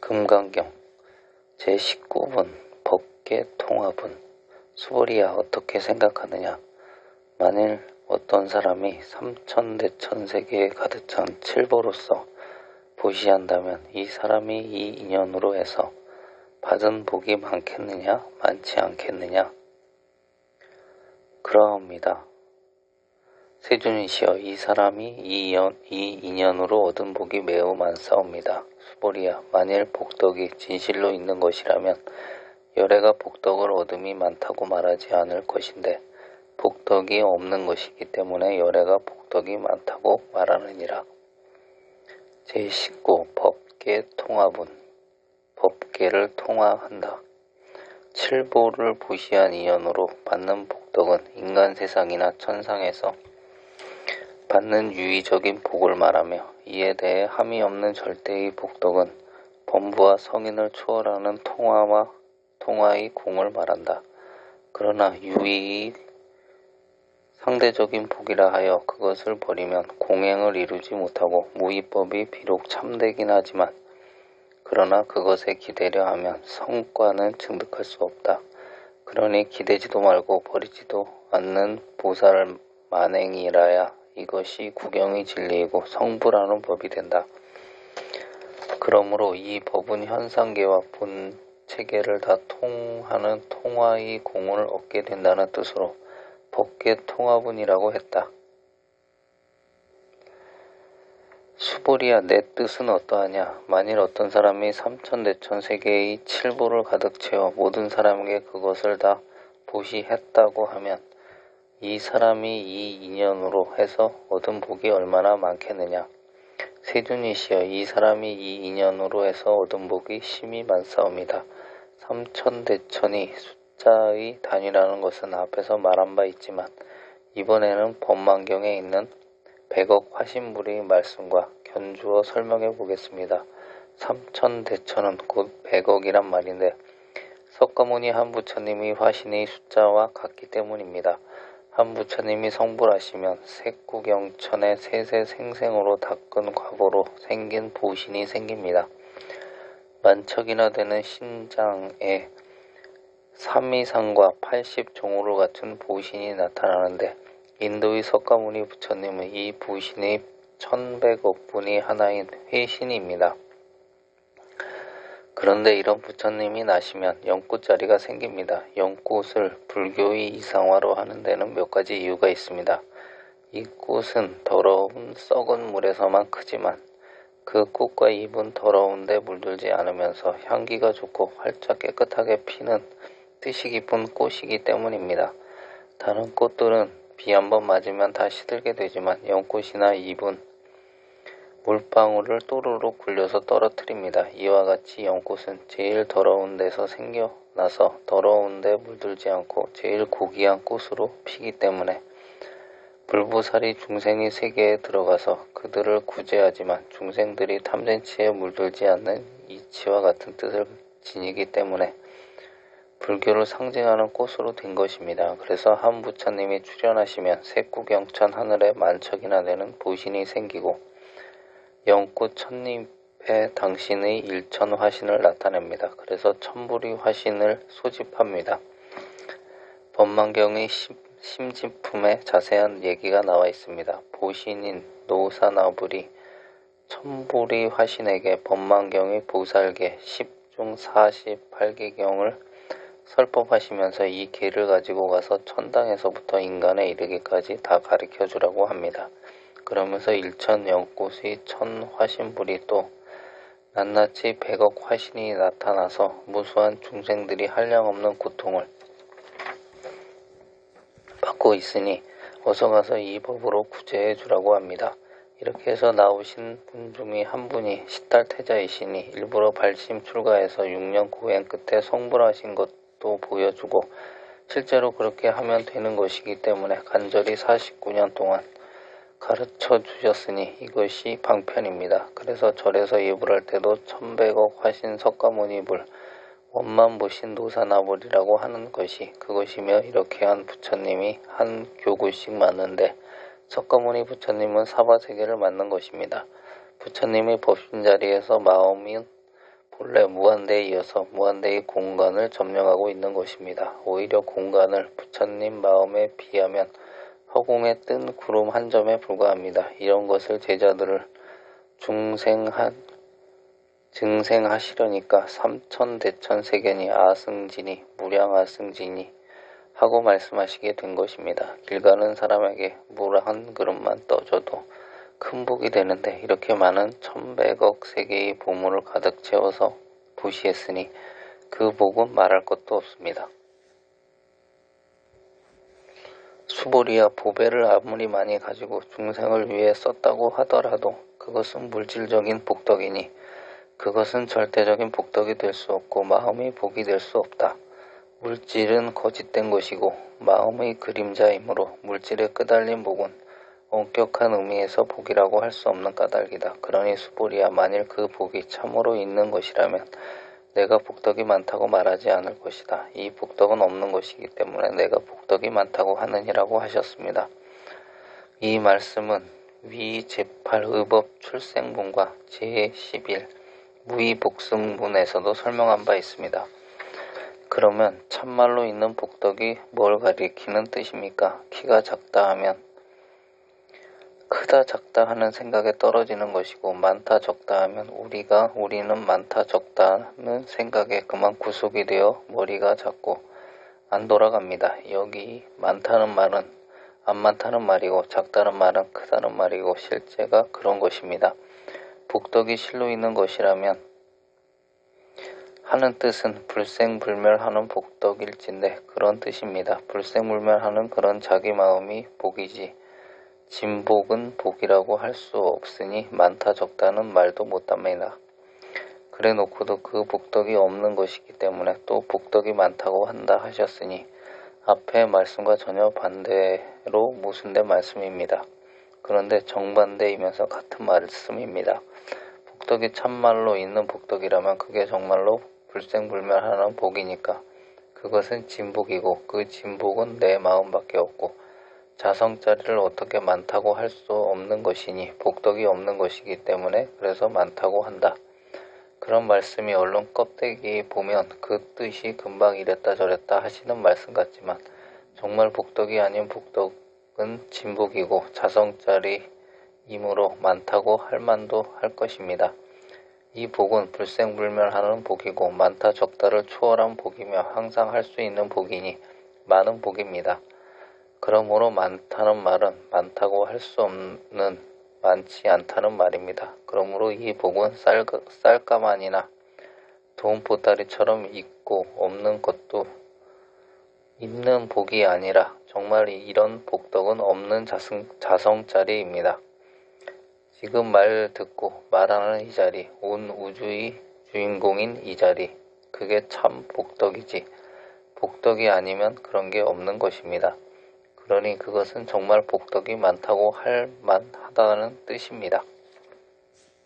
금강경 제19분 법계통합은 수보리야 어떻게 생각하느냐. 만일 어떤 사람이 삼천대천세계에 가득 찬 칠보로서 보시한다면 이 사람이 이 인연으로 해서 받은 복이 많겠느냐 많지 않겠느냐. 그러합니다. 세존이시여, 이 사람이 이 인연으로 얻은 복이 매우 많사옵니다. 수보리야, 만일 복덕이 진실로 있는 것이라면 열애가 복덕을 얻음이 많다고 말하지 않을 것인데 복덕이 없는 것이기 때문에 열애가 복덕이 많다고 말하느니라. 제19 법계통합은 법계를 통합한다. 칠보를 보시한 인연으로 받는 복덕은 인간 세상이나 천상에서 받는 유의적인 복을 말하며, 이에 대해 함이 없는 절대의 복덕은 범부와 성인을 초월하는 통화의 공을 말한다. 그러나 유의의 상대적인 복이라 하여 그것을 버리면 공행을 이루지 못하고 무의법이 비록 참되긴 하지만 그러나 그것에 기대려 하면 성과는 증득할 수 없다. 그러니 기대지도 말고 버리지도 않는 보살 만행이라야 이것이 구경의 진리이고 성불하는 법이 된다. 그러므로 이 법은 현상계와 본체계를 다 통하는 통화의 공을 얻게 된다는 뜻으로 법계통합은이라고 했다. 수보리야, 내 뜻은 어떠하냐. 만일 어떤 사람이 삼천대천 세계의 칠보를 가득 채워 모든 사람에게 그것을 다 보시했다고 하면 이 사람이 이 인연으로 해서 얻은 복이 얼마나 많겠느냐. 세존이시여, 이 사람이 이 인연으로 해서 얻은 복이 심히 많사옵니다. 삼천대천이 숫자의 단위라는 것은 앞에서 말한 바 있지만 이번에는 법만경에 있는 100억 화신불의 말씀과 견주어 설명해 보겠습니다. 삼천대천은 곧 100억이란 말인데 석가모니 한 부처님이 화신의 숫자와 같기 때문입니다. 한 부처님이 성불하시면 색구경천의 세세 생생으로 닦은 과보로 생긴 보신이 생깁니다. 만척이나 되는 신장에 3위상과 80종호를 갖춘 보신이 나타나는데 인도의 석가모니 부처님은 이 보신의 1100억분이 하나인 회신입니다. 그런데 이런 부처님이 나시면 연꽃자리가 생깁니다. 연꽃을 불교의 이상화로 하는 데는 몇 가지 이유가 있습니다. 이 꽃은 더러운 썩은 물에서만 크지만 그 꽃과 잎은 더러운데 물들지 않으면서 향기가 좋고 활짝 깨끗하게 피는 뜻이 깊은 꽃이기 때문입니다. 다른 꽃들은 비 한번 맞으면 다 시들게 되지만 연꽃이나 잎은 물방울을 또르르 굴려서 떨어뜨립니다. 이와 같이 연꽃은 제일 더러운 데서 생겨나서 더러운데 물들지 않고 제일 고귀한 꽃으로 피기 때문에 불보살이 중생의 세계에 들어가서 그들을 구제하지만 중생들이 탐진치에 물들지 않는 이치와 같은 뜻을 지니기 때문에 불교를 상징하는 꽃으로 된 것입니다. 그래서 한 부처님이 출현하시면 색구경천 하늘에 만척이나 되는 보신이 생기고 연꽃 첫잎에 당신의 일천 화신을 나타냅니다. 그래서 천불이 화신을 소집합니다. 법만경의 심진품에 자세한 얘기가 나와 있습니다. 보신인 노사나불이 천불이 화신에게 법만경의 보살계 10중 48계경을 설법하시면서 이 계를 가지고 가서 천당에서부터 인간에 이르기까지 다 가르쳐주라고 합니다. 그러면서 일천 연꽃의 천 화신불이 또 낱낱이 100억 화신이 나타나서 무수한 중생들이 한량없는 고통을 받고 있으니 어서 가서 이 법으로 구제해 주라고 합니다. 이렇게 해서 나오신 분 중에 한 분이 시달태자이시니 일부러 발심 출가해서 6년 고행 끝에 성불하신 것도 보여주고 실제로 그렇게 하면 되는 것이기 때문에 간절히 49년 동안 가르쳐 주셨으니 이것이 방편입니다. 그래서 절에서 예불할 때도 1100억 화신 석가모니불 원만보신 노사나불이라고 하는 것이 그것이며, 이렇게 한 부처님이 한 교구씩 맞는데 석가모니 부처님은 사바세계를 맞는 것입니다. 부처님이 법신자리에서 마음은 본래 무한대에 이어서 무한대의 공간을 점령하고 있는 것입니다. 오히려 공간을 부처님 마음에 비하면 허공에 뜬 구름 한 점에 불과합니다. 이런 것을 제자들을 증생하시려니까 삼천대천세계니 아승지니 무량아승지니 하고 말씀하시게 된 것입니다. 길 가는 사람에게 물 한 그릇만 떠줘도 큰 복이 되는데 이렇게 많은 천백억 세계의 보물을 가득 채워서 부시했으니 그 복은 말할 것도 없습니다. 수보리야, 보배를 아무리 많이 가지고 중생을 위해 썼다고 하더라도 그것은 물질적인 복덕이니 그것은 절대적인 복덕이 될 수 없고 마음의 복이 될 수 없다. 물질은 거짓된 것이고 마음의 그림자이므로 물질에 끄달린 복은 엄격한 의미에서 복이라고 할 수 없는 까닭이다. 그러니 수보리야, 만일 그 복이 참으로 있는 것이라면 내가 복덕이 많다고 말하지 않을 것이다. 이 복덕은 없는 것이기 때문에 내가 복덕이 많다고 하느니라고 하셨습니다. 이 말씀은 위 제8의법 출생문과 제11 무의복습문에서도 설명한 바 있습니다. 그러면 참말로 있는 복덕이 뭘 가리키는 뜻입니까? 키가 작다 하면 크다 작다 하는 생각에 떨어지는 것이고 많다 적다 하면 우리는 많다 적다는 생각에 그만 구속이 되어 머리가 작고 안 돌아갑니다. 여기 많다는 말은 안 많다는 말이고 작다는 말은 크다는 말이고 실제가 그런 것입니다. 복덕이 실로 있는 것이라면 하는 뜻은 불생불멸하는 복덕일진데 그런 뜻입니다. 불생불멸하는 그런 자기 마음이 복이지 진복은 복이라고 할 수 없으니 많다 적다는 말도 못합니다. 그래 놓고도 그 복덕이 없는 것이기 때문에 또 복덕이 많다고 한다 하셨으니 앞의 말씀과 전혀 반대로 모순된 말씀입니다. 그런데 정반대이면서 같은 말씀입니다. 복덕이 참말로 있는 복덕이라면 그게 정말로 불생불멸하는 복이니까 그것은 진복이고 그 진복은 내 마음밖에 없고 자성자리를 어떻게 많다고 할 수 없는 것이니 복덕이 없는 것이기 때문에 그래서 많다고 한다. 그런 말씀이 언론 껍데기 보면 그 뜻이 금방 이랬다 저랬다 하시는 말씀 같지만 정말 복덕이 아닌 복덕은 진복이고 자성자리이므로 많다고 할 만도 할 것입니다. 이 복은 불생불멸하는 복이고 많다 적다를 초월한 복이며 항상 할 수 있는 복이니 많은 복입니다. 그러므로 많다는 말은 많다고 할 수 없는 많지 않다는 말입니다. 그러므로 이 복은 쌀가마니나 돈보따리처럼 있고 없는 것도 있는 복이 아니라 정말 이런 복덕은 없는 자성자리입니다. 지금 말 듣고 말하는 이 자리, 온 우주의 주인공인 이 자리, 그게 참 복덕이지 복덕이 아니면 그런 게 없는 것입니다. 그러니 그것은 정말 복덕이 많다고 할 만하다는 뜻입니다.